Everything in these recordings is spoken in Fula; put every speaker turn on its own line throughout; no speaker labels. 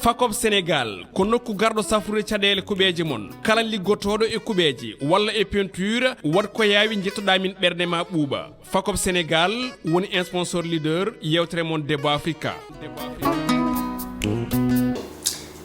Fakob Sénégal ko nokku gardo safrude caɗele kuɓeje mon kala liggotoɗo e kuɓeje walla e peinture wat ko yawi jettoɗa min ɓerde ma ɓuuɓa Fakob Sénégal woni un sponsor leader yewtere mon Debbo Africa.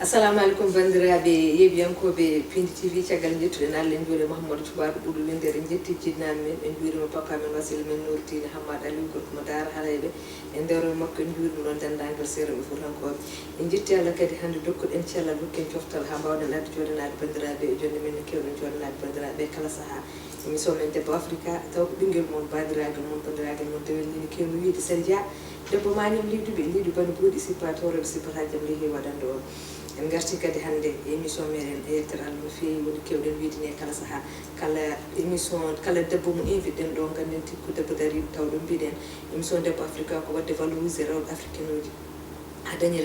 Assalamu alaikum bandiraɓe yeɓiyankoɓe Pindi TV caggal jettuɗen Allah en juure Mouhamadou Toubaɓe ɓuuɗo windere en jetti jinnaɓe men en juurima papa men wasil men Nourtine Hammad Aliou gorko mo Dara Halayɓe en dewre makko en juurima ɗon dendagal seereɓe Fuutankoɓe en jetti Allah kadi hande dokkuɗen cellal hokken coftal ha mbawɗen adde joɗanade bandiraɓe e jonde men no kewɗen joɗanade bandiraɓe kala saaha émission men Debbo Africa taw ko ɓinguel mon bandiragal mon bandiragal mon dewelnini kewmi wiide Sel Dia debbo mañam liiduɓe liidu bani buuɗi sippata horeɓe sippata jaam leehi waɗande on en garti kadi hande émission meɗen e yettere Allah no feewi woni kewɗen wiidene kala saaha kala émission kala debbo mo invite ɗen ɗo ganden tikku debbo dari taw ɗo mbiɗen émission Debbo Africa ko wadde valoriser rewɓe africain uji ha dañi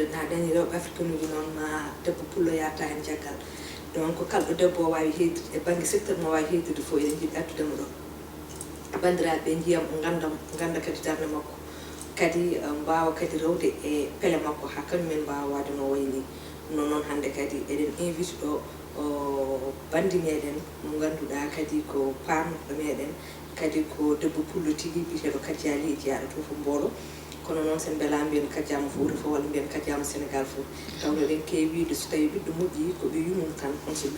rewɓe africain uji noon ma debbo pullo yata hen caggal donc kalɗo debbo o wawi heydude e banggue secteur mo wawi heydude fo eɗen jiiɗi addudemo ɗo bandiraɓe jiyam ganda kadi darde makko kadi mbawa kadi rewde e peele makko ha kañumen mbawa wade no wayni non hande kadi eɗen invite ɗo bandi meɗen mo ganduɗa kadi ko pamɗo meɗen kadi ko debbo pullo tigui biteɗo Kadia Leydi yaɗo to fo Mbolo kono noon sen beela mbiyen kadiama Fouta fo walla mbiyen kadiama Sénégal fo tawno eɗen kewi wiide so tawi ɓiɗɗo moƴƴi ko ɓe yumum tan kono so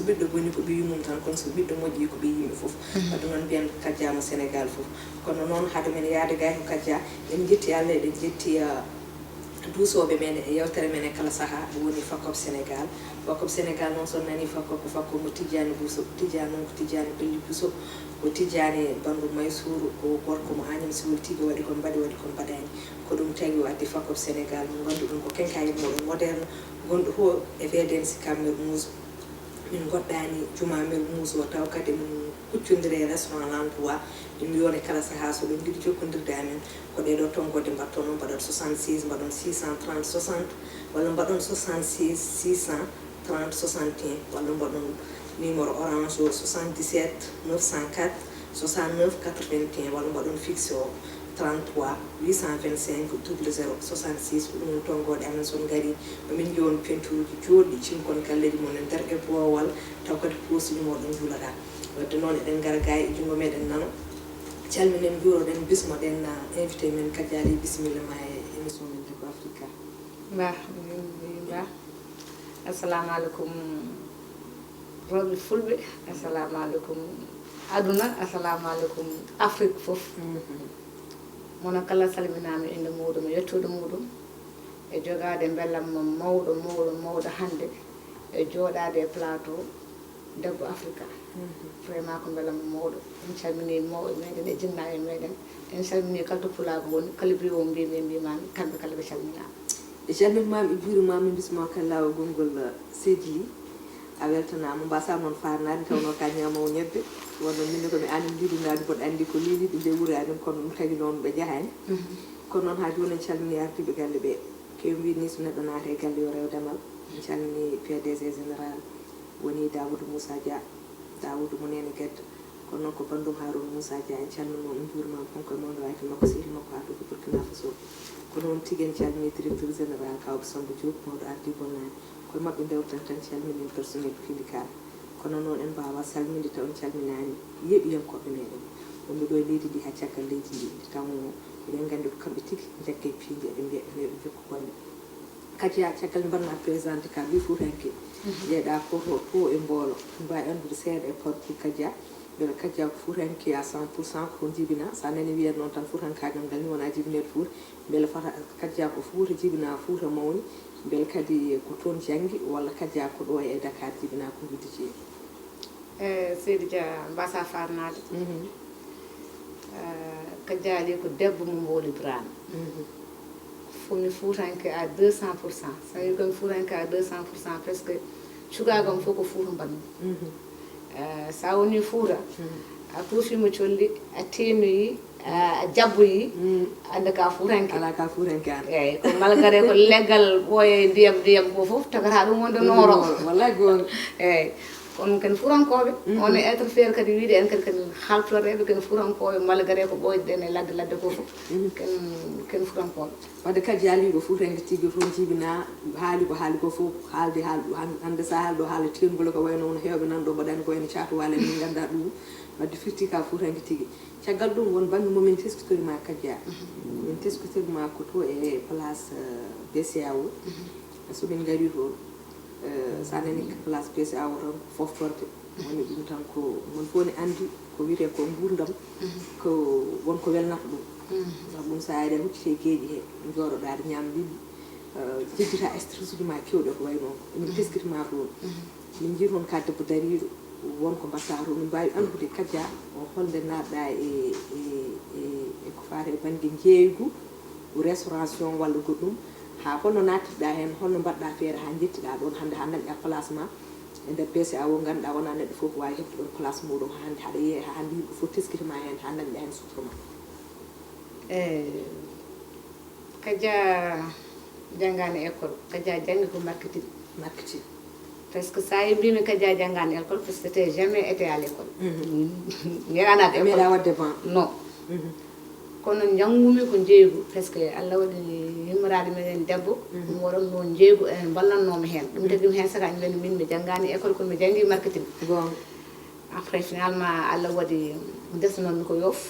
ɓiɗɗo boni ko ɓe yumum tan kono so ɓiɗɗo moƴƴi ko ɓe yimɓe foof wadde noon mbiyen kadiama Sénégal foof kono noon haade men yaade gay ko Kadia en jetti Allah eɗen jetti duusoɓe men e yewtere men e kala saaha woni Fakob Sénégal noon son nani Fakob ko Fakob mo Tidiani Bousso Tidiani noon ko Tidiani Belli Bousso ko Tidiani Bandou Maysour ko gorko mo Agname Siwol Tigui waɗi kon mbaɗani ko ɗum tagui o addi Fakob Sénégal mo ganduɗum ko kenkayit moɗon moderne gonɗo ho e VDN Sicap Mermoz min goɗɗani Juma Mermoz o taw kadi min kuccodiri e restaurant l'emploi ɗum yone kala saaha so ɗum jiiɗi jokkodirde amen ko ɗeɗo tonggode mbatton noon mbaɗon 66 mbaɗon 630 60 walla mbaɗon 66 630 61 walla mbaɗon numéro orange o 77 904 69 81 walla mbaɗon fixe o 33 825 00 66 ko ɗum tonggode amen son gari min joni peinture uji joɗɗi cinkon galleji mon e nder e Bowal taw kadi posuji moɗon juulaɗa wadde noon eɗen gara ga e jungo meɗen nano calminen juuroɗen bismoɗen invité men Kadia Leydi bisimilla ma e émission men Debbo Africa.
Ba assalamu alaikum rewɓe fulɓe assalamu alaikum aduna assalamu alaikum Afrique foof mono kala salminama inde muɗum e yettude muɗum e jogade bellam mawɗo hande e joɗade e plateau Debbo Africa vraiment ko beelam mawɗo en calmini mawɓe meɗen e jinnaɓe meɗen en calmini kala to pulago woni kala mbi o mbimami kamɓe kala ɓe calminama
e calminmami e juurimami bismo kala lawol gongol Seydi Ly a weltanama mbasa noon farnade tawno ka ñamawo ñebbe wonno minne komi anin liɗunade mboɗo andi ko liɗiɗi nde wuuri anin kono ɗum tagui noon ɓe jahani kono noon ha joni en calmini ardiɓe galle ɓe kewi mbini so neɗɗo naata e galle yo rew demal en calmini PDG général woni Daoudou Moussa Dia Daoudou mo nene Guedde kono noon ko bandum Harouna Moussa Dia en calminimo en juurimama konko e mawɗo wayto makko sehil makko ha to ko Burkina Faso kono noon tigui en calmini directeur général Kawɓe Samba Diop mawɗo ardi bonnani koye mabɓe dewtan tan calminin personnel Pindikar kono noon en mbawa salminde taw en calminani yeeɓiyankoɓe meɗen wonɓe ɗo e leydi ndi ha caggal leydi ndi tawno eɗen gandi ko kamɓe tigui jekke piiji eɓe mbiya ɓe jokku golle Kadia caggal mbanna présenté ka wi Foutanké jeeɗa koto to e Mbolo mbawi andude seeɗa e parcours Kadia beele Kadia ko Foutanké à 100% ko jibina sa nani wiyen noon tan Foutankagal ngal ni wona jibinede Fouta beele fata Kadia ko Fouta jibina Fouta mawni beele kadi ko toon janggi walla Kadia ko ɗo e Dakar jibina ko juddi jeeyi
Seydi Dia mbasa farnade Kadia Leydi ko debbo mo Mbolo Birame fomi Foutanké à 200%. Ça veut dire que Foutanké à 200% presque cugagam fof ko Fouta mbanmi sa woni Fouta a tuufima colli a tenoyi a jabboyi ande ka Foutanké
ala ka Foutanké
eyyi ko malgré ko leggal ɓooye ndiyam ko fof tagata ɗum wonde nooro
wallahi gonga
eyyi on ken furankoɓe on e être fier kadi wiide en kadi ken haltoreɓe ken furankoɓe malgré ko ɓoyden e ladde ko fof ken furankoɓe
wadde kadi yaaliɗo fuutangue tigui toon jibina haali ko fof haalde hande sa haalɗo haala tengol ko wayno wono hewɓe nanɗo mbaɗani ko wayno caatu wala min ganda ɗum wadde firti ka fuutangue tigui caggal ɗum won banggue momin teskitorima Kadia min teskitorima ko to e place BCAO somin gari toon sa nani place BCAO tan foftorde woni ɗum tan ko mon fof ne andi ko wiyete ko gurdam ko wonko welnata ɗum sabu ɗum sa ari a huccite gueeƴi he jooɗoɗa ñam liɗɗi jeddita stress uji ma kewɗe ko way noon min teskitima toon min jii toon ka debbo dariɗo wonko mbatta toon min mbawi andude Kadia o holde natɗa e ko fate e banggue jeeygu restauration walla goɗɗum ha holno nattirɗa hen holno mbaɗɗa feere ha jettiɗa ɗon hande ha dañɗa place ma e nder BCAO ganduɗa wona neɗɗo foof ko wawi hebde ɗon place muɗum hande haɗa yeeya ha hande yimɓe foof teskitima hen ha dañɗa hen sutrama
Kadia janggani école Kadia janggi ko marketing presque sa yi mbimi Kadia janggani école parce que c'était jamais été à l'école ñeɗanade école
meeɗa wadde ban
non kono janggumi ko jeeygu presque Allah waɗi yimmorade meɗen debbo ɗum waɗanno jeeygu en ballannomi hen ɗum tagi ɗum hen saka mbiyani min mi janggani école kono mi janggi marketing
gonga
après finalement Allah waɗi desnonmi ko Yoff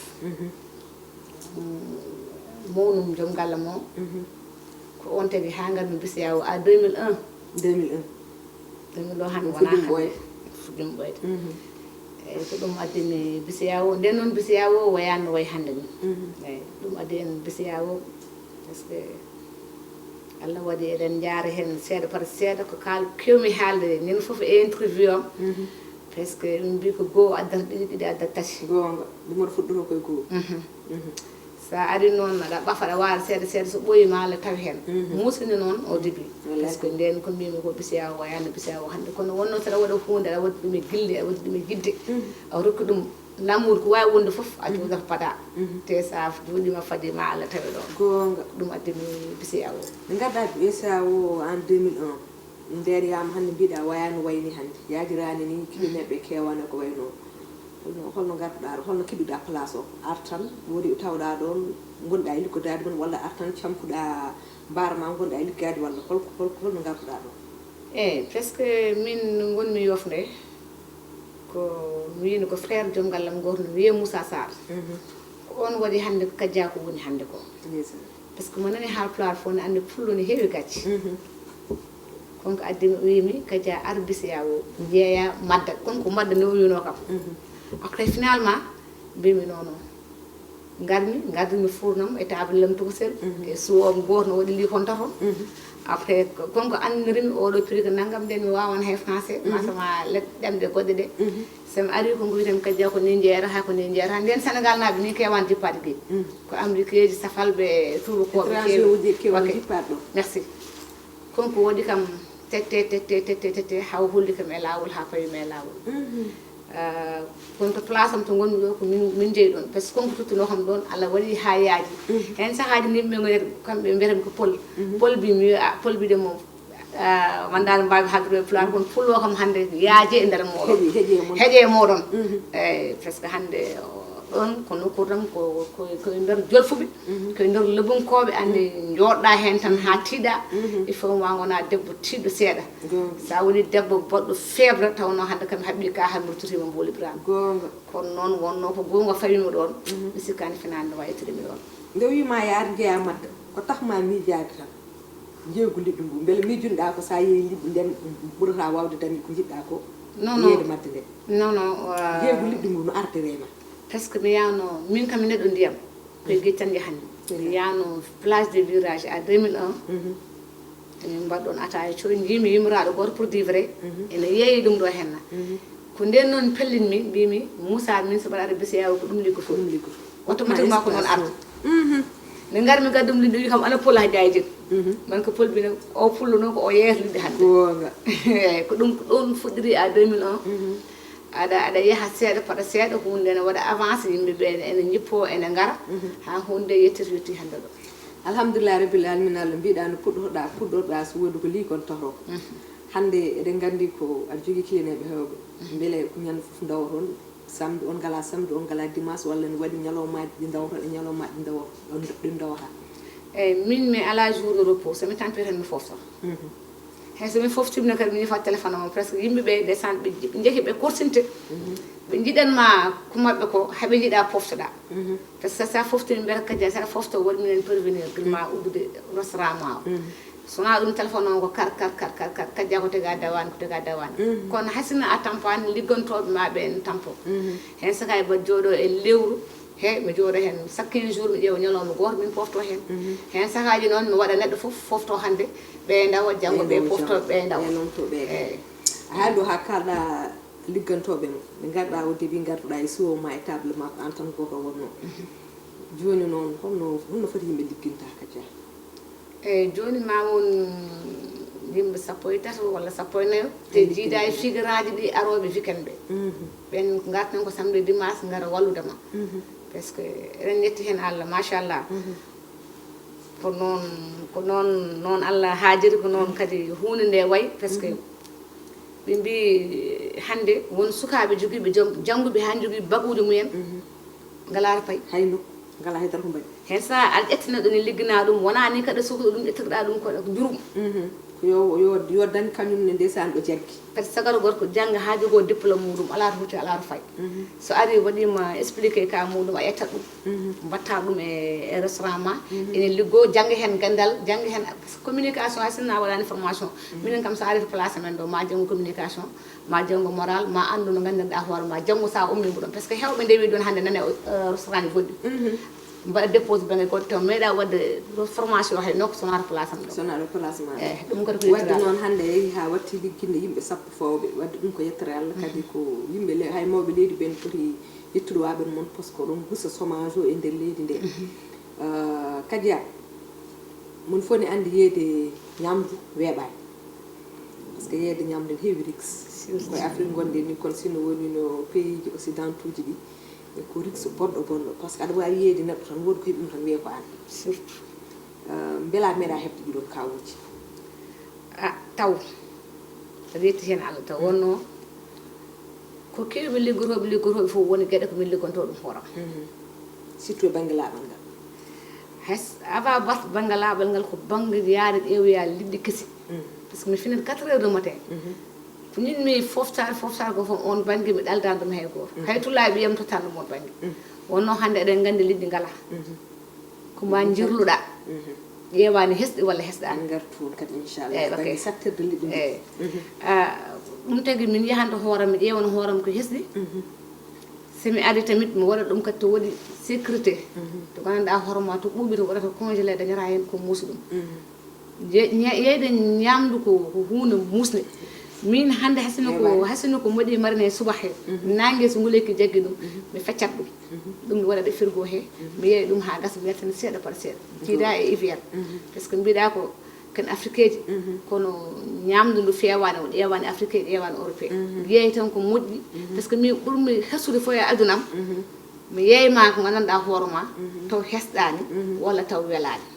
mownum joom galle mo ko on tagi ha garmi BCAO à 2001 o hande wona fuɗɗim ɓoyde eyyi ko ɗum addimi BCAO nden noon BCAO wayano way hande ni eyyi ɗum addi en BCAO par ce que Allah waɗi eɗen jaara hen seeɗa par seeɗa ko kewmi haalde ñande foof e interview am presque ɗum mbi ko goho addata ɗiɗi addata tati
gonga ɗum waɗa fuɗɗoro koye goho
sa ari noon aɗa ɓafa aɗa waala seeɗa seeɗa so ɓooyima Allah tawi hen musini noon au début par ce que nden ko mbimi ko BCAO wayano BCAO hande kono wonno saɗa waɗa hunde aɗa waɗi ɗum e guilde aɗa waɗi ɗum e jidde aɗa rokki ɗum l'amour ko wawi wonde foof a jodata paada te sa jooɗima fadima Allah tawi ɗon
gonga
ɗum addimi BCAO
ɓe gadda BCAO en 2001 nderyama hande mbiɗa wayano wayni hande yajirani ni kilométre ɓe kewane ko way noon holno garduɗa ɗo holno keɓiɗa place o artan woodi tawɗa ɗon gonɗa e liggodade mon walla artan campuɗa mbar ma gonɗa e liggade walla holno garduɗa ɗo
eyyi presque min gonmi Yoff nde ko mi wino ko frère joom gallam goto no wiye Moussa Sarr ko on waɗi hande ko Kadia ko woni hande ko par ce que mo nani Haalpulaar fof ne andi pullo ne heewi gacce konko addimi o wimi Kadia ar BCAO jeeya madda konko madda ne o wino kam après finalement mbimi noon gardimi furnam e table lam tokosel e suwom goto no waɗi li konta toon après konko andirimi oɗo prix ko naggam nden mi wawan hay français masama ɗemɗe goɗɗe ɗe somi ari konko witemi Kadia ko ni jeeyata ko ni jeeyata nden Sénégal naɓe ni kewani jippade gueyi ko américain ji safalɓe tubakoɓe kewi merci konko waɗi kam tette haw holli kam e lawol ha fawimi e lawol kono to place am to gonmi ɗo ko min jeeyi ɗon par ce que konko tottuno kam ɗon Allah waɗi ha yaaji hen sahaji ni yimɓe gonete kamɓe mbiyatami ko Pël bimi Pël bide mo wandani mbawi haaldude Pulaar kono Pël o kam hande yaaji e nder moɗon heeƴe moɗon eyyi par ce que hande ɗon ko nokku tan koye nder jolfuɓe koye nder lebunkoɓe andi jooɗɗa hen tan ha tiiɗa il faut ma gona debbo tiɗɗo seeɗa sa woni debbo boɗɗo febre tawno hande kam haɓɓi ka ha murtotima Mboli Birame kono noon wonno ko gonga fawimi ɗon mi sikkani finani no wayitirimi ɗon
nde wima yaade jeeya madda ko taxma miijade tan jeeygu liɗɗi ngu beele miijunoɗa ko sa yeeyi liɗɗi nden ɓurata wawde dañde ko jiɗɗa ko yeeyde madde nde
non
jeeygu liɗɗi ngu no ardirema
presque mi yawno min kam mi neɗɗo ndiyam koye gueƴi tan jahanmi mi yawno place de virage à 2001 emin mbaɗɗon ataya coyni jimi yimmoraɗo goto pour divre ene yeeyi ɗum ɗo henna ko nden noon pellinmi mbimi Moussa min so mbaɗaɗo BCAO ko ɗum liggo fof automatiquement ko noon arta nde garmi gaddum liɗɗi wi kam ana Pël ha jayjin man ko Pël bino o pullo noon ko o yeeto liɗɗi hande eyyi ko ɗum ko ɗon fuɗɗiri à 2001 aɗa yaaha seeɗa paɗa seeɗa hunde ne waɗa avancé yimɓeɓe ene jippo ene gara ha hunde yettirti hande ɗo
alhamdulillah rabbil alamin Allah mbiɗa no puɗɗorɗa so wodi ko liigon tato hande eɗen gandi ko aɗa jogui client ɓe hewɓe beele ko ñande foof dawaton samedi on gala samedi on gala dimanche walla ne waɗi ñalawmaji ɗi dawata ɗe ñalawmaji ɗi dawata
eyyi min mi ala jour de repos somi tampere tan mi fofta hay somi foftima kadi mi yifa téléphone o presque yimɓeɓe ndeysan ɓe jeehi ɓe korsinte ɓe jiiɗanma ko mabɓe ko haaɓe jiiɗa poftoɗa par ce que sa foftimi mbiyata kadi saɗa fofta waɗi minen prévenir guilma uddude restaurant ma o sona ɗum téléphone o ko kar kajja ko tega dawani ko tega dawani kono haysino a tampani liggantoɓe ma ɓe en tampo hen sakay mbaɗa jooɗo e lewru he mi jooɗo hen chaque 15 jours mi ƴeewa ñalawma goto min pofto hen hen sakaji noon mi waɗa neɗɗo foof fofto hande ɓe dawa janggo ɓe poftoɓe ɓe dawa
eyyi a haali ɗo ha kalɗa liggantoɓe ɓe garɗa o début garduɗa e suwo ma e table ma ko an tan goto wonno joni noon holno foti yimɓe ligginta Kadia
eyyi joni ma won yimɓe 13 walla 14 te jiida e figuraji ɗi aroɓe weekend ɓe ɓen gartan ko samedi dimanche gara walludema par ce que eɗen ñetti hen Allah machallah ko noon Allah haajiri ko noon kadi hunde nde wayi par ce que ɓe mbi hande won sukaɓe joguiɓe jangguɓe han jogui baguji mumen ngala pay
hayno ngala haydara ko mbaɗi
hen sa aɗa ƴettina ɗum e liggina ɗum wona ni kada suhɗo ɗum ƴettirɗa ɗum ko jurum
yo dañ kañum ne ndesan ɗo jaggi
par ce que sagaro gorko jangga ha jogo diplôme muɗum ala to hucci ala to fay so ari waɗima expliqué ka muɗum a ƴettat ɗum mbatta ɗum e restaurant ma ene liggo jangga hen gandal jangga hen communication hay sinno a waɗani formation minen kam so ari to place men ɗo ma janggo communication ma janggo moral ma andu no gandanɗa hoore ma janggo sa ummi ɗum par ce que hewɓe ndewi ɗon hande nane restaurant ji goɗɗi mbaɗa dépose banggue goɗɗo taw meeɗa wadde formation hay nokko sonata place am ɗo
sonata place ma
eyyi ɗum kadi ko
wadde noon hande yeehi ha watti ligginde yimɓe sappo fawɓe wadde ɗum ko yettere Allah kadi ko yimɓe hay mawɓe leydi ɓen foti yettude waɓen moon par ce que ɗon gusa chômage o e nder leydi nde Kadia mon foni andi yeede ñamdu weeɓani par ce que yeede ñamdu ne heewi rixe koye Afrique gonde ni kono sino woni no pays ji occidentaux ji ɗi ko rixe bonɗo par ce que aɗa wawi yeeyde neɗɗo tan woodi ko heeɓi ɗum tan wiye ko an
surtout
beela meeɗa heɓde ɗiɗon kawuji
taw reeti hen Allah taw wonno ko kewɓe liggotoɓe fof woni gueɗe ko min liggonto ɗum hooram
surtout e banggue laaɓal ngal
ava bas banggue laaɓal ngal ko banggue yaade ƴeewoya liɗɗi kesi par ce que mi finat 4 heures de matin ko ñinmi foftare ko fof on banggue mi ɗaldani ɗum hay goto hay tullaɓe ɓiyam tottan ɗum on banggue wonno hande eɗen gandi liɗɗi ngala ko ma jirluɗa ƴeewani hesɗi walla hesɗani
gartu kadi inchallah banggue sattirde liɗɗi eyyi
ɗum tagui min yahanta hooram mi ƴeewano hooram ko hesɗi somi ari tamit mi waɗa ɗum kadi to waɗi sécurité to gandanɗa hoorema to ɓuuɓi to waɗata congelé dañata hen ko muusi ɗum yeyde ñamdu ko hunde musde min hande hasino ko moɗi marine suba he nangue so nguleyki jaggi ɗum mi feccat ɗum mi waɗa ɗe frigo he mi yeeyi ɗum ha gasa mi wertani seeɗa par seeɗa jiida e hiver par ce que mbiɗa ko ken afrique ji kono ñamdu ndu fewani o ƴewani afrique ji ƴewani européen yeeyi tan ko moƴƴi par ce que min ɓurmi hesude fo e adunam mi yeeyma ko gandanɗa hoorema taw hesɗani walla taw welani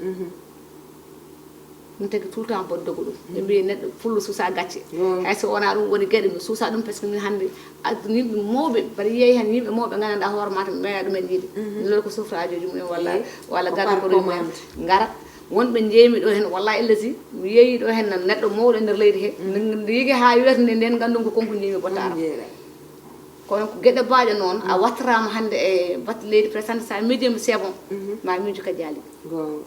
ɗum tagui tout le temps mboɗo dogo ɗum ɓe mbi neɗɗo fullo suusa gacce hay so wona ɗum woni gueɗe mi suusa ɗum par ce que min hande yimɓe mawɓe mbaɗa yeeyi hen yimɓe mawɓe gandanɗa hoorema to meeɗa ɗumen yiide lol ko suufraji mumen walla gardakoɗo mumen garat wonɓe jeeymi ɗo hen wallahi illati mi yeeyi ɗo hen neɗɗo mawɗo e nder leydi he yiigui ha wiyata nden gandum ko konko jimi bottara kono ko gueɗe baaɗe noon a wattarama hande e batte leydi présente sa miijima sebon ma miijo Kadia Ly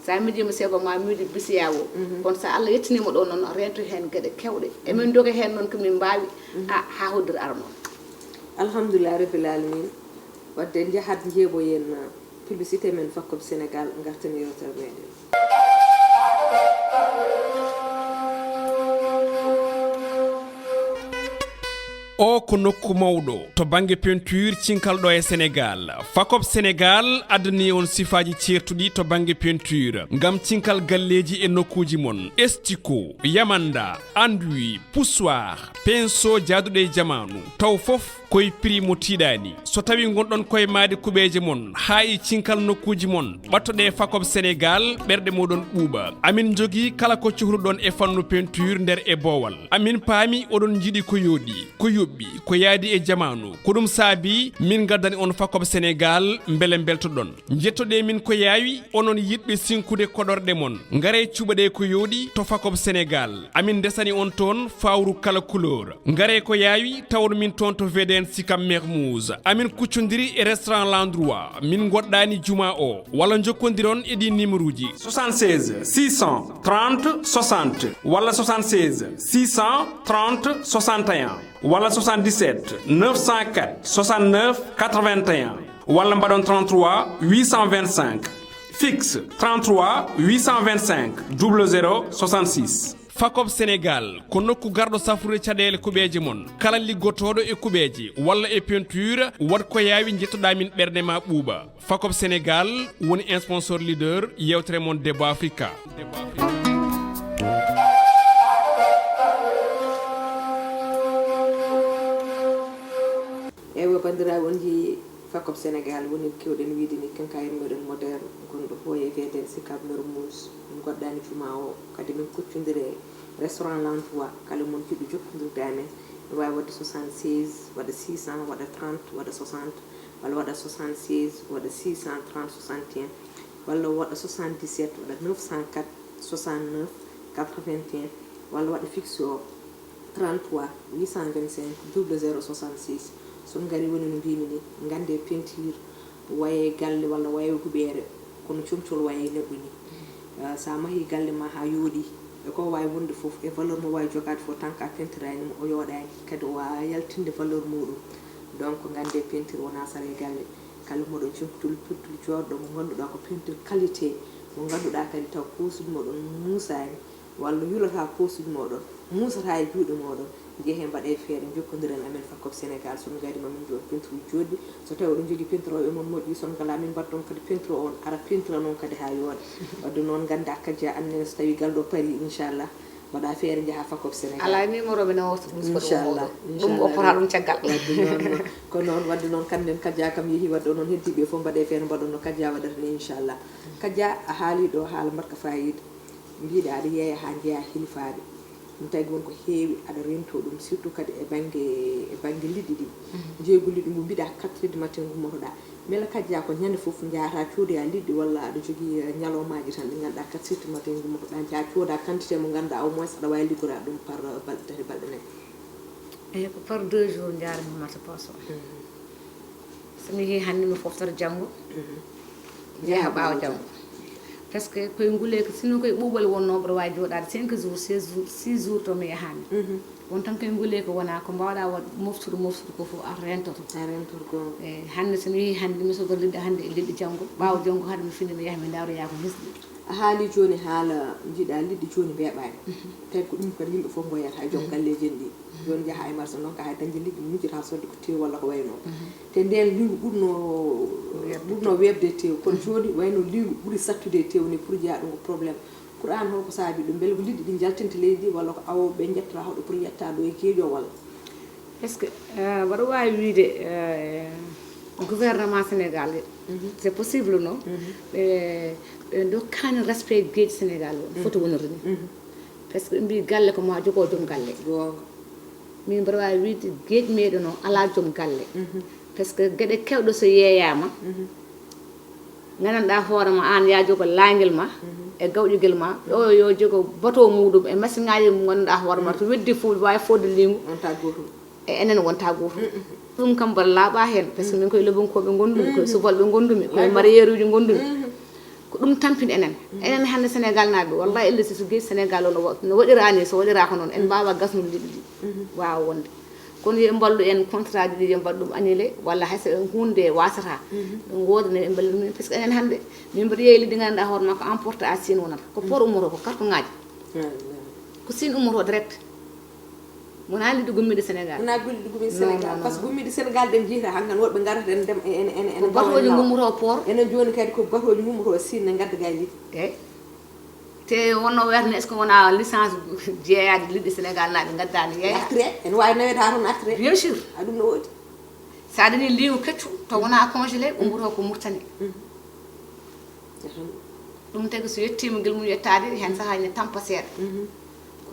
sa miijima sebon ma miijo bisiya o kono sa Allah yettinima ɗo noon rento hen gueɗe kewɗe emin doga hen noon komin mbawi ha hoddiri ara noon
alhamdulillah rabbil alamin wadde jahat jeeɓoyen publicité men fakkoɓe Sénégal garten yewtere meɗen
o ko nokku mawɗo to banggue peinture cinkalɗo e Sénégal Fakop Sénégal addani on sifaji certuɗi to banggue peinture ngam cinkal galleji e nokkuji mon estico yamanda enduit poussoir pinceau jaaduɗo e jamanu taw foof koye prix mo tiiɗani so tawi gonɗon koye maade kuɓeje mon ha e cinkal nokkuji mon ɓattoɗe Fakop Sénégal ɓerɗe moɗon ɓuuɓa amin jogui kala ko cohluɗon e fannu peinture nder e boowal amin paami oɗon jiiɗi ko yooɗi ko yoɓɓi ko yaadi e jamanu ko ɗum saabi min gaddani on Fakop Sénégal beele beltoɗon jettoɗe min ko yaawi onon yiɗɓe sinkude koɗorɗe mon ngare cuɓaɗe ko yooɗi to Fakop Sénégal amin desani on toon fawru kala couleur ngare ko yaawi tawon min toon to VDN Sicap Mermoz amin kuccodiri e restaurant l'endroit min goɗɗani juma o walla jokkodiron e ɗi numéro ji
76 630 60 walla 76 630 61 walla 77 904 69 81 walla mbaɗon 33 825 fixe 33 825 00 66
Fakop Sénégal ko nokku garɗo safrude caɗele kuɓeje mon kala liggotoɗo e kuɓeje walla e peinture wat ko yaawi jettoɗa min ɓerde ma ɓuuɓa Fakop Sénégal woni un sponsor leader yewtere mon Débat Africa
ewo bandiraɓe on jii Fakop Sénégal woni kewɗen wiide ni kenkayri meɗen moderne gonɗo fooye VDN Sicap Mermoz min goɗɗani juma o kadi min kuccodire restaurant l'endroit kala mon jiɗɗo jokkodirde amen ne wawi wadde 76 waɗa 600 waɗa 30 waɗa 60 walla waɗa 76 waɗa 630 61 walla waɗa 77 waɗa 904 69 81 walla waɗa fixe o 33 825 00 66 son gari woni no mbimi ni gande peinture waye galle walla waye huɓere kono comcol waye neɗɗo ni sa mahi galle ma ha yooɗi e ko wawi wonde foof e valeur mo wawi jogade fof tant que peinturanimo o yooɗani kadi o wawa yaltinde valeur muɗum donc gande peinture wona sara e galle kala moɗon cinkutuli puttuli jooɗɗo mo ganduɗa ko peinture qualité mo ganduɗa kadi taw posuji moɗon musani walla yulata posuji moɗon musata e juuɗe moɗon jeehe mbaɗe feere jokkodiren amen Fakop Sénégal son gari mamin jo peinture joɗɗi so tawi oɗon jogui peinture o e mon moƴƴi son gala min mbaɗɗon kadi peinture on ara peinture noon kadi ha yooɗa wadde noon ganda kadia annene so tawi galɗo paari inchallah waɗa feere jaaha Fakop Sénégal
ala numéro ɓe no
inchallah
ɗum oppata ɗum caggal
wadde noon ko noon wadde noon kamnen kadia kam yeehi wadde onon heddiɓe fof mbaɗe feere mbaɗon no kadia waɗata ni inchallah kadia a haali ɗo haala mbaɗka fayida mbiɗa aɗa yeeya ha jeeya hilfade ɗum tagi wonko heewi aɗa rento ɗum surtout kadi e banggue liɗɗi ɗi jeeygu liɗɗi mo mbiɗa 4 du matin gummotoɗa beele kadia ko ñande foof jahata coodoya liɗɗi walla aɗa jogui ñalomaji tan ɗi ganduɗa 4 du matin gummotoɗa jaa cooda quantité mo ganduɗa au moins aɗa wawi liggora ɗum par balɗe tati balɗe nayyi
eyi ko par 2 jours jarami mata poso somi yeehi hande mi foftata janggo jeeha ɓawa janggo par ce que koye nguleyko sino koye ɓuuɓal wonno mboɗo wawi jooɗade 5 jours 6 jours to mi yahani won tan koye nguleyko wona ko mbawɗa wat moftude ko fof a rentoto
ko
eyi hande somi yeehi hande mi sogo lidde hande e liɗɗi janggo ɓawa janggo hade mi fini mi yaha mi dawroya ko hisɗi
a haali joni haala jiiɗa liɗɗi joni mbeɓani tawi ko ɗum kadi yimɓe foof goyata e joom galleji en ɗi joni jaaha e marché donc hay dañde liɗɗi mujjata sodde ko tew walla ko wayno te nden lingu ɓurno webde tew kono joni wayno lingu ɓuuri sattude tew ni pour jeeya ɗum ko probléme pour an holko saabi ɗum beele ko liɗɗi ɗi jaltinta leydi walla ko awoɓe jettata hoɗo pour yetta ɗo e keejo walla
est ce que mbaɗa wawi wiide gouvernement Sénégal c'est possible non ɓe dokkani respect gueji Sénégal o foti wonorde ni par ce que ɓe mbi galle ko ma jogo joom galle min mbaɗa wawi wiide gueji meɗen o ala joom galle par ce que gueɗe kewɗe so yeeyama gandanɗa hoorema an ya jogo laguel ma e gawƴugel ma ɗo yo jogo bateau muɗum e machine ngaji mo ganduɗa hoorema to weddi fof wawi fodde lingu e enen wonta gotum ɗum kam mbaɗa laaɓa hen par ce que min koye lobonkoɓe gondumi koye subalɓe gondumi koye mariére uji gondumi ko ɗum tampini enen hande Sénégal naaɓe wallahi ellisi so gueji Sénégal o no waɗirani so waɗiraka noon en mbawa gasnude liɗɗi ɗi wawa wonde kono yo mballu en contrat ji ɗi yo mbaɗ ɗum annulé walla hayso hunde wasata ɗum wodane ɓe mballir min par ce que enen hande min mbaɗa yeeyi liɗɗi ganduɗa hoore ma ko emporté à Sine wonata ko port ummoto ko carton ngaji ko Sine ummoto direct mona liɗɗo gummide sénégal
wona gulɗi gumi sénégal par ce que gummide sénégal ɗen jiita hankan woɗɓe garata en ndem
ko batoji gummoto port
enen joni kadi ko batoji gummoto sinne gadda ga liɗɗi
eyyi te wonno wiyatno est ce que wona licence jeeyade liɗɗi sénégal naaɓe gaddani yeeya
artire ene wawi naweta toon artire
bien sûr
a ɗum no woodi
sa dañi liigu keccu to wona congelé ummoto ko murtani ɗum tagi so yettima guel mum yettade hen sahaji ne tampa seeɗa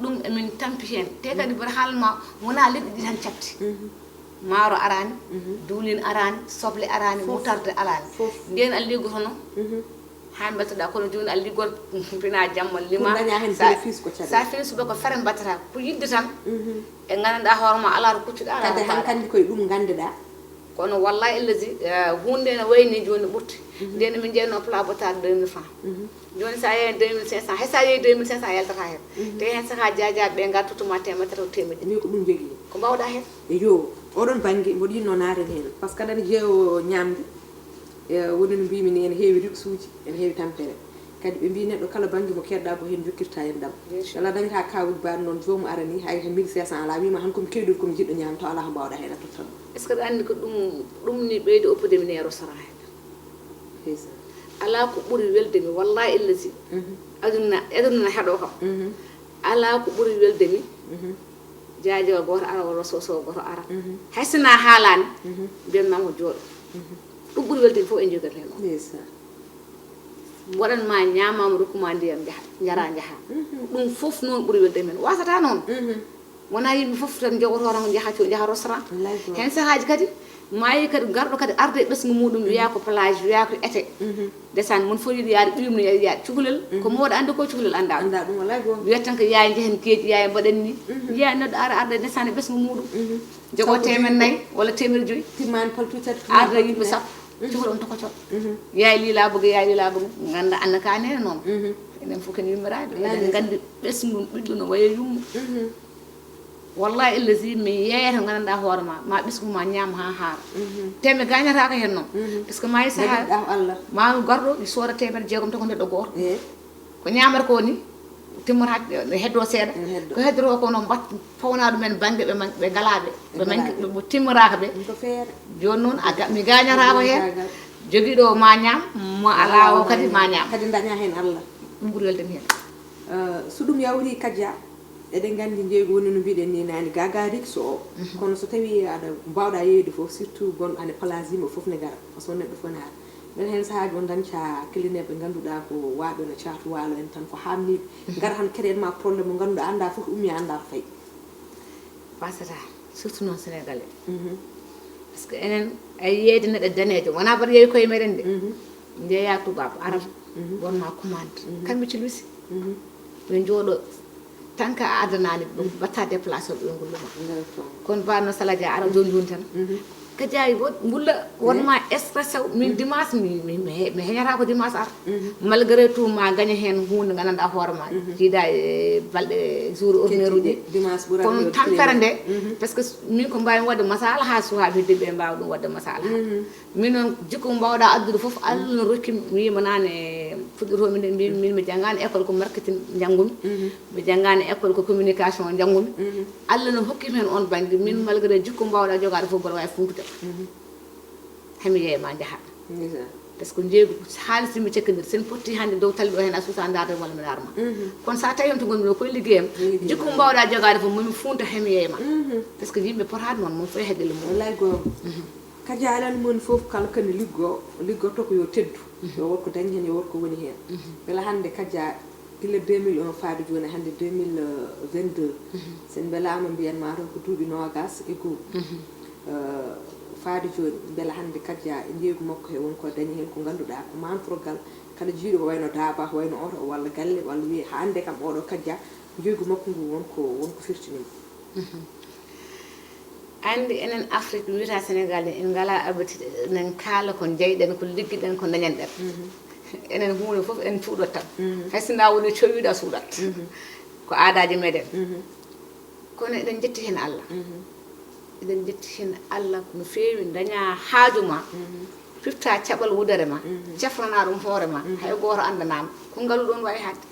ɗum emin tampi hen te kadi mbaɗa haalma wona leɗɗi ɗi tan cabti maaro arani duulin arani soble arani moutarde alani nden a liggotono ha bettoɗa kono joni a liggol pina jamma lima sa fini suba ko fere battata ko yidde tan e gandanɗa hoorema ala to kuccuɗa
kadi hankandi koye ɗum gandeɗa
kono wallahi ellasi hunde ne wayni joni ɓurti nden min jeeyno plat botade 2000 francs joni sa yeeyi 2500 hay sa yeeyi 2500 yaltata hen te hen saka jajaɓe ɓe gar tottuma temedere taw temedde
ni ko ɗum jogui
ko mbawɗa hen
yo oɗon banggue mboɗo yinno naaren hen par ce que aɗani jeewo ñamde woni no mbimi ni ene heewi riksuji ene heewi tampere kadi ɓe mbi neɗɗo kala banggue mo keɗɗa ko hen jokkirta hen ɗam ala dañata kawuji baɗo noon jomum arani hay 1500 ala wima han komi kewɗude komi jiɗɗo ñamde taw ala ko mbawɗa hen a tottan
est ce que ɗa andi ko ɗum ni ɓeydi oppude min e restaurant hen ala ko ɓuuri weldemi wallahi ellasi aduna heeɗo kam ala ko ɓuuri weldemi jaajowa goto ara walla sosowo goto ara haysina haalani mbiyatmama ko jooɗo ɗum ɓuuri weldemi fof e jogat hen o waɗanma ñamama rokkuma ndiyam jara jaaha ɗum fof noon ɓuuri weldemi hen wasata noon wona yimɓe fof tan jogotoran jaaha restaurant hen sahaji kadi mayi kadi garɗo kadi arde e ɓesgu muɗum wiya ko plage wiya ko été desane mon fof yiɗi yaade ɓirum no yaade cukalel ko mawɗo andi ko cukalel anda
ɗum wala go
wiyat tan ko yaye jehen keeji yaye mbaɗen ni jiya neɗɗo ara arde desane e ɓesgu muɗum jogo 400 walla 500
timmani paltutat
arde yimɓe sappo cukalel on tokoto yaye lila bëgg yaye lila bëgg ganda anda ka nene noon enen fof ken yummiraɓe eɗen gandi ɓesgu ɓiɗɗo no waye yummu wallahi ellasi mi yeeyata gandanɗa hoorema ma ɓesgu ma ñaam ha haara te mi gañatako hen noon par ce que ma yi saha ma garɗo sooda 600 to ko neɗɗo goto ko ñamata ko ni timmata heddo seeɗa ko heddoto ko noon mbat fawna ɗumen banggue ɓe galaɓe ɓe timmiraka ɓe joni noon mi gañatako hen joguiɗo ma ñaam mo ala o kadi ma ñaam
kadi daña hen Allah
ɗum ɓuuri weldemi hen
so ɗum yawri Kadia eɗen gandi jeygu woni no mbiɗen ni nani gaga rikso o kono so tawi aɗa mbawɗa yeyde foof surtout gonɗo ane place yimɓe foof ne gara par ce que neɗɗo fof ne haara nden hen sahaji on dañca kilineɓe ganduɗa ko waɓe no caatu walo en tan ko hamniɓe gara han créen ma probléme mo ganduɗa anda foof ummi anda to fayi
wasata surtout noon sénégalais par ce que enen ay yeyde neɗɗo danejo wona mbaɗa yeewi koye meɗen de jeeya tubabe arab wonma commande kamɓe cilwisi ɓe jooɗo tant que a addanani ɗum batta déplacé o ɓe ngulluma kono mbanno saladia ara joni joni tan kadiayi ngulla wonma stressé min dimanche mi heñata ko dimanche ara malgré tout ma gagne hen hunde gandanɗa hoorema jiida e balɗe jour ordinaire uji kono tampere nde par ce que min ko mbawi wadde masala ha sukaɓe hedde ɓe mbawa ɗum wadde masala min noon jikko mbawɗa addude foof Allah no rokki wima nane fuɗɗotomi nde min mi janggani école ko marketing janggumi mi janggani école ko communication janggumi Allah no hokkimi hen on banggue min malgré jikko mbawɗa jogade foof mbaɗa wawi funkude hami yeeyma jaaha par ce que jeeygu haalis mi cekkadir sen potti hande dow tali ɗo hen a suusa darde walla mi darma kono sa tawi on to gonmi ɗo koye liggeyam jikko mbawɗa jogade foof momi funta hami yeeyma par ce que yimɓe potade noon mom foye heddele mum
wallahi goto Kadia alani moni foof kala kane liggoto ko yo teddu yo wonko dañi hen yo wonko woni hen beela hande Kadia gila 2001 faade joni hande 2022 sen beelama mbiyanma tan ko duuɓi nogas e goho faade joni beela hande Kadia e jeygu makko he wonko dañi hen ko ganduɗa ko mantrogal kala jiiɗo ko wayno daaba ko wayno oto walla galle walla wiye hande kam oɗo Kadia jeygu makko ngu wonko firtinimo
andi enen Afrique wiyata Sénégal en ngala habitude enen kaala ko jeyɗen ko liggiɗen ko dañanɗen enen hunde foof en cuuɗot tan haysinda woni cowiɗa suuɗat ko aadaji meɗen kono eɗen jetti hen Allah eɗen jetti hen Allah no feewi daña haaju ma firta caɓal wudere ma cefrana ɗum hoore ma hay goto andanama ko ngaalu ɗon wawi hadde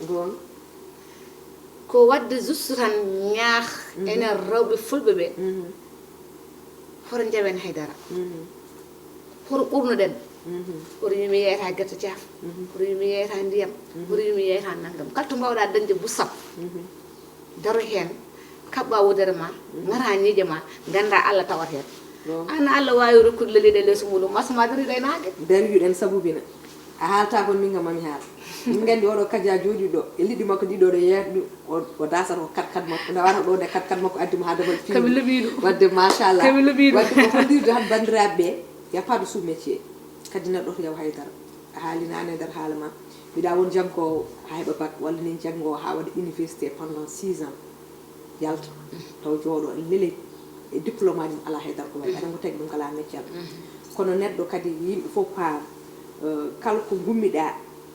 ko wadde juste tan ñaax enen rewɓe fulɓe ɓe hoto jawen haydara hoto ɓurnuɗen hoto yimi yeyata guerte caaf hoto yimi yeyata ndiyam hoto yimi yeyata nangam kala to mbawɗa dañde busam daro hen kaɓɓa wudere ma gara ñiiƴe ma ganda Allah tawat hen an Allah wawi rokkude leliɗe leyso muɗum masma dariɗa e naage
dariɗen sabubina a haalta kon min kam mami haala min gandi oɗo kadia jooɗi ɗo e liɗɗi makko ɗiɗo ɗo yeeɗu o dasata ko kat makko ndawata ɗo de kat makko addimo ha dabal fi
kami loɓiɗo
wadde machallah
kami loɓiɗo
wadde ko holdirde han bandiraɓe ɓe ya pas de sous métier kadi neɗɗo to yaw haydara a haali nane nder haala ma mbiɗa won jangkowo ha heɓa bac walla ni janggowo ha waɗa université pendant 6 ans yalta taw jooɗo lele e diplôme aji ala haydara ko wayi aɗa ngo tagi ɗum kala métier kono neɗɗo kadi yimɓe fof paam kala ko gummiɗa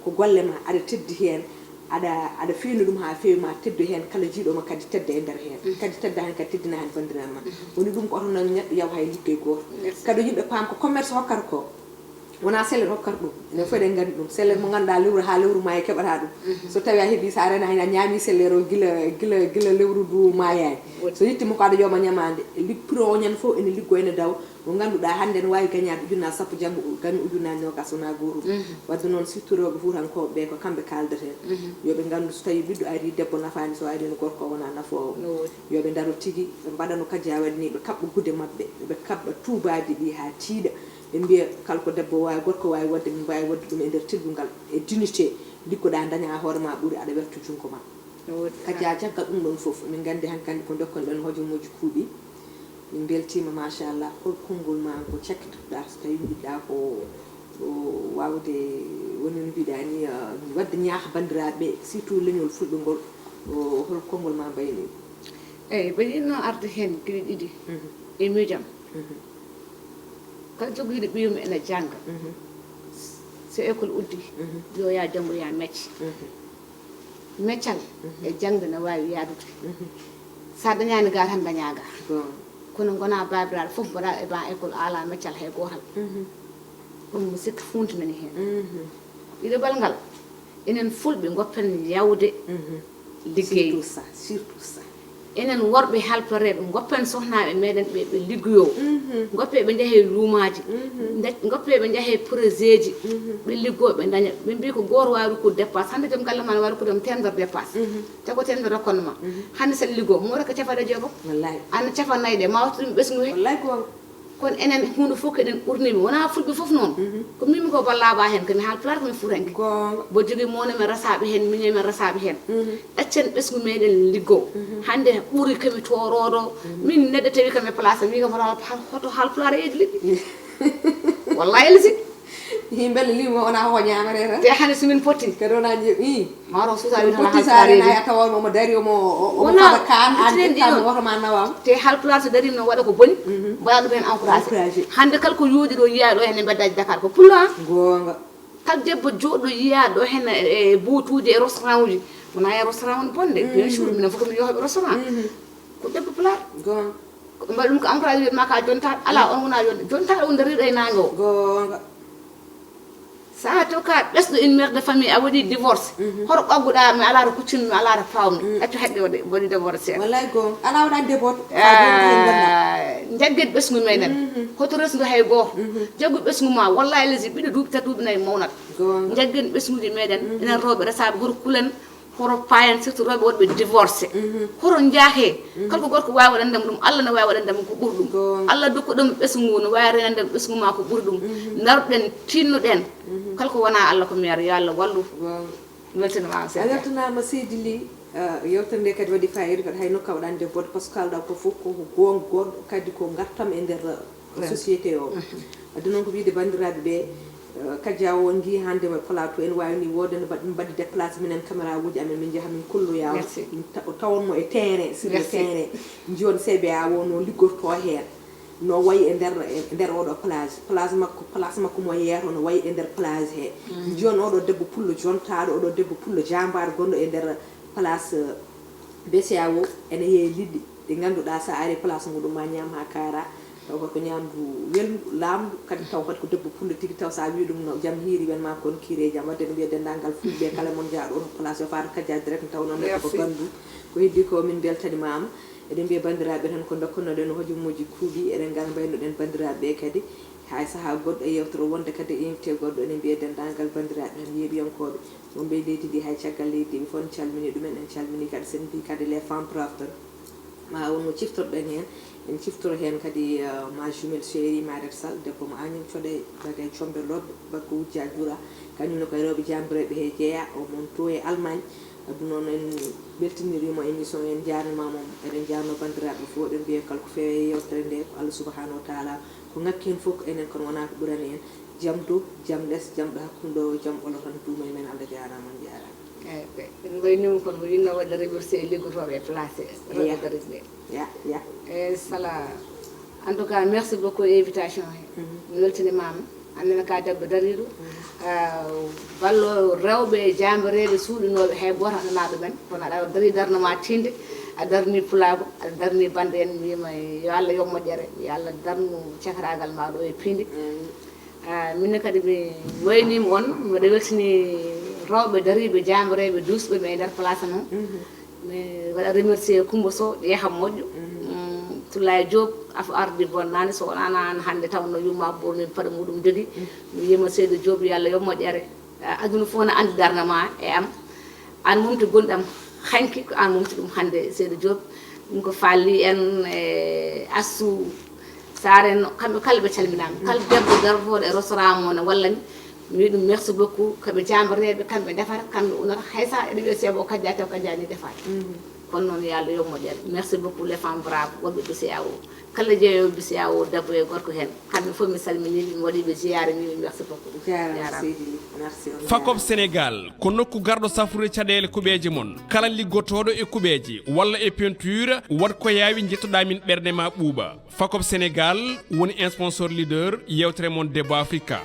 ko golle ma aɗa teddi hen aɗa fiino ɗum ha fewi ma teddo hen kala jiiɗoma kadi tedda e nder hen kadi tedda hen kadi teddina hen bandiraɓe ma woni ɗum ko oto noon neɗɗo yaw hay liggoy goto kadi yimɓe paam ko commerce hokkata ko wona sellere hokkata ɗum enen fof eɗen gandi ɗum sellere mo ganduɗa lewru ha lewru ma e keɓata ɗum so tawi a heeɓi sa rena hen a ñaami sellere o gila lewru du mayani so yettima ko aɗa yoma ñamade prix o ñande fof ene liggo ene daw mo ganduɗa hande ne wawi gagnade ujunnaje sappo janggo gagni ujunnaje nogas wona gorum wadde noon surtout rewɓe fuutankoɓe ɓe ko kamɓe kaldata hen yoɓe gandu so tawi ɓiɗɗo ari debbo nafani so ari no gorko wona nafowo yoɓe daaro tigui ɓe mbaɗano kadia waɗini ɓe kaɓɓa guude mabɓe ɓe kaɓɓa tubaji ɗi ha tiiɗa ɓe mbiya kala ko debbo wawi gorko wawi wadde min mbawi wadde ɗum e nder teddungal e dignité liggoɗa daña hoore ma ɓuuri aɗa wertu jungo ma kadi a jaggal ɗum ɗon foof min gandi hankkandi ko dokkon ɗon hojomuji kuuɓi min beltima machallah hol konngol ma ko cakkitoɗa so tawi jiɗɗa ko wawde woni no mbiɗa ni wadde ñaaha bandiraɓe surtout leñol fulɓe ngol hol konngol ma mbayni
eyyi ɓe ɗinno arde hen gueɗe ɗiɗi e miijam kala jogoyiɗo ɓiyum ene jangga so école uddi yo ya janggoya mecce meccal e jangde ne wawi yadude sa dañani ga tan dañaga kono gona babiraɗo foof mbaɗa e ban école ala meccal hay gotal ɗum mi sikki funtinani hen ɗiɗo balngal enen fulɓe goppen yawde liggey
surtout ça
enen worɓe haltoreɓe goppen sohnaɓe meɗen ɓe liggoyo goppe ɓe jeehe luumaji goppe ɓe jeehe projet ji ɓe liggo ɓe daña ɓe mbi ko goto wawi rokkude dépasse hande joom galle ma ne wawi rokkudema temedere dépasse te ko temedere rokkanno ma hande saɗa liggo mo rokka cafaɗe jeegom
wallahi
anda cafannayyi ɗe ma wattu ɗum ɓesgu he
wallahi ko
kono enen hunde fof keɗen ɓurnimi wona fulɓe foof noon ko mimi ko ballaɓa hen komi haal pulaar komi fuutanke bo jogui mono men rasaɓe hen minen men rasaɓe hen ɗaccen ɓesgu meɗen liggo hande ɓuuri komi toroɗo min neɗɗo tawi kam e place wi kam hoto haal pulaar eji liɗɗi wallahi elsi
yimɓele limo wona ho ñamare tan
te hande somin potti
kadi wona i
maro sutari
potti sare na tawa mo dari omo fada kan an woto ma nawam
te hal place dari no waɗa ko boni mbaɗa ɗum hen encouragé hande kala ko yooɗi ɗo yiya ɗo hen e beddaji Dakar ko pulla
gonga
kala debbo joɗɗo yiya ɗo hen e boutuji e restaurant uji wona e restaurant woni bonde bien sûr minen fof komin yohoɓe restaurant ko debbo pular
gonga
mbaɗa ɗum ko encouragé wiyatma ka jontaɗo ala on wona jonde jontaɗo on dariɗo e nangue o
gonga
sa to ka ɓesɗo une mère de famille a waɗi divorce hoto ɓagguɗa mi ala to kuccumi mi ala to fawmi accu haqqe waɗi divorce
wallahi gonga ala waɗa debot
jagguet ɓesgu meɗen hoto resdu hay goto jaggu ɓesgu ma wallahi lesi ɓiɗo duuɓi tati duuɓi nayyi mawnata jagguen ɓesguji meɗen enen rewɓe resaɓe hoto kulen hoto payen surtout rewɓe wonɓe divorcé hoto jaahe kala ko gorko wawi waɗandema ɗum Allah ne wawi waɗandema ko ɓuuri ɗum Allah dokkuɗoma ɓesgu ngu no wawi renandema ɓesgu ma ko ɓuuri ɗum daroɗen tinnuɗen kala ko wona Allah ko maire yo Allah wallu weltanimama
a weltanama seydi Ly yewtere nde kadi waɗi fayida kadi hay nokka waɗande debode par ce que kalɗa ko fof ko gonga goɗɗo kadi ko gartam e nder société o addi noon ko wiide bandiraɓe ɓe kadia o gi hande e plateau en wawni wode no mbaɗi déplacé minen caméra uji amen min jaaha min kolloya tawanmo e terrain sur le terrain joni CBA wono liggorto hen no wayi e nder oɗo place makko mo yeeto no wayi e nder place he joni oɗo debbo pullo jontaɗo oɗo debbo pullo jambaɗo gonɗo e nder place BCA o ene yeeyi liɗɗi ɗi ganduɗa sa ari place muɗum ma ñaam ha kara taw ko ñamdu welndu lamdu kadi taw kadi ko debbo pullo tigui taw sa wi ɗum no jaam hiiri wen ma kon kiire jaam wadde no wiya dendagal fulɓe kala mon jaaɗo on place o fata kadia direct taw noon neɗɗo ko gandu ko heddi ko min beltanimama eɗen mbiya bandiraɓe tan ko dokkunoɗen hojomuji kuuɓi eɗen ngal mbaynoɗen bandiraɓe kadi hay saaha goɗɗo e yewtere wonde kadi invité goɗɗo enen mbiya dendagal bandiraɓe tan yeeɓiyankoɓe wonɓe leydi ndi hay caggal leydi ndi fof en calmini ɗumen en calmini kadi sen mbi kadi les femmes braves ma wonmo ciftorɗen hen en ciftoro hen kadi ma jumel séri Maret Sall debbo mo Agname Thioday bagay combe lobbe bakko wujja jura kañumne koye rewɓe jambireɓe he jeeya o mon to e Allemagne ɗum noon en beltinirimo émission en jarnimamo eɗen jarno bandiraɓe fof eɗen mbiya kala ko feewe yewtere nde ko Allah subahanahu wa taala ko ngakki hen fof enen kono wona ko ɓurani en jaam dow jaam less jaam ɗo hakkude o jaam ɓolo tan duuma men Allah jarama on jarama
eyyi waynima kono ko yinno wadde remercier liggotoɓe placé rodadaris nde
ya
eyyi sala en tout cas merci beaucoup invitation he mi weltanimama annene ka debbo dariɗo ballo rewɓe jambireɓe suuɗinoɓe hay goto annanaɗo men kono aɗa dari darnoma tinde a darni pulago aɗa darni bande en wima yo Allah yo moƴƴere yo Allah darnu cakaragal ma ɗo e piinde minne kadi mi waynima on mbiɗa weltini rewɓe dariɓe jambireɓe dusɓe ɓe e nder place noon mi waɗa remercier Coumba Sow yeeham moƴƴo Toulaye Diop afo ardi bonnani so wonana an hande tawno yumma ɓurni paɗa muɗum jogui mi wiyima Seydou Diop yo Allah yo moƴƴere aduna fof ne andi darnama e am an mumti gonɗam hanki ko an mumti ɗum hande Seydou Diop ɗum ko falli en e Assou Saren kamɓe kala ɓe calminama kala debbo dartoɗo e restaurant mo ne wallani mi wi ɗum merci beaucoup koɓe jambareɓe kamɓe defata kamɓe unata haysa eɗe wiya seebo kajja taw kajjani defata kono noon yo Allah yo moƴƴere merci beaucoup les femmes braves wonɓe BCEAO kala jeeyoɓe BCEAO debbo e gorko hen kamɓe fof mi salminiɓe mi waɗiɓe ziyare mi merci beaucoup
jarama Seydi merci
Fakob Sénégal ko nokku garɗo safrude caɗele kuɓeje mon kala liggotoɗo e kuɓeje walla e peinture wat ko yawi jettoɗa min ɓerde ma ɓuuɓa Fakob Sénégal woni sponsor leader yewtere mon Debbo Africa